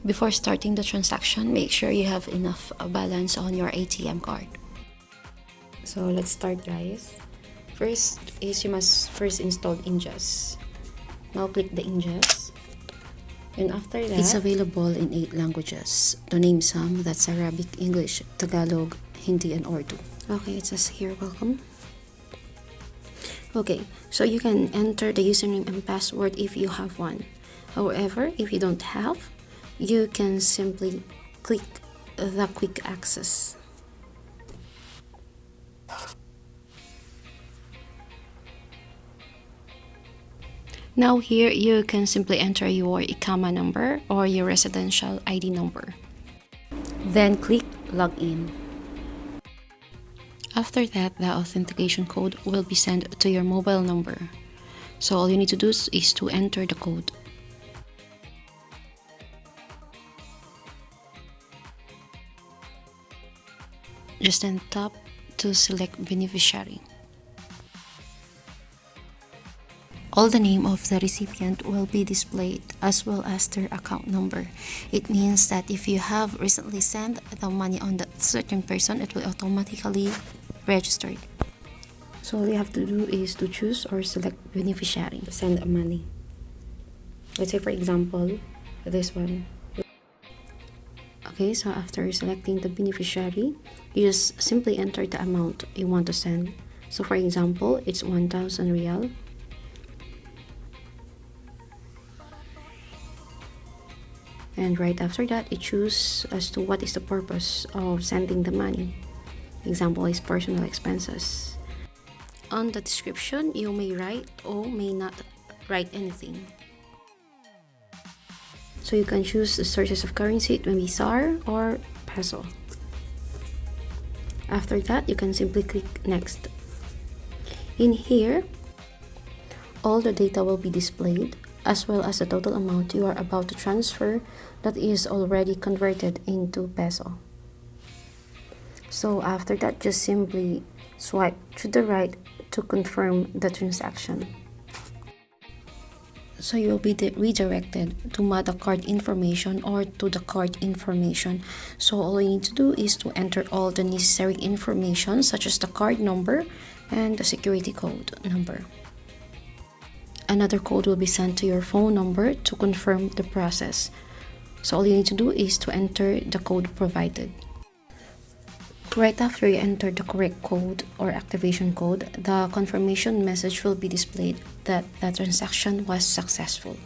Before starting the transaction, make sure you have enough balance on your ATM card. So let's start, guys. First is you must first install Enjaz. Now click the Enjaz. And after that, it's available in 8 languages. To name some, that's Arabic, English, Tagalog, Hindi, and Urdu. Okay, it says here, welcome. Okay, so you can enter the username and password if you have one. However, if you don't have, you can simply click the quick access. Now here, you can simply enter your ICAMA number or your residential ID number. Then click Login. After that, the authentication code will be sent to your mobile number. So all you need to do is to enter the code. Just then tap to select beneficiary. All the name of the recipient will be displayed as well as their account number. It means that if you have recently sent the money on that certain person, it will automatically register. So all you have to do is to choose or select beneficiary to send money. Let's say for example, this one. Okay, so after selecting the beneficiary, you just simply enter the amount you want to send. So for example, it's 1,000 Riyal. And right after that, you choose as to what is the purpose of sending the money. Example is personal expenses. On the description, you may write or may not write anything. So you can choose the sources of currency, it may be SAR or peso. After that, you can simply click next. In here, all the data will be displayed, as well as the total amount you are about to transfer that is already converted into peso. So after that, just simply swipe to the right to confirm the transaction. So you'll be redirected to the card information or to the card information. So all you need to do is to enter all the necessary information such as the card number and the security code number. Another code will be sent to your phone number to confirm the process. So all you need to do is to enter the code provided. Right after you enter the correct code or activation code, the confirmation message will be displayed that the transaction was successful.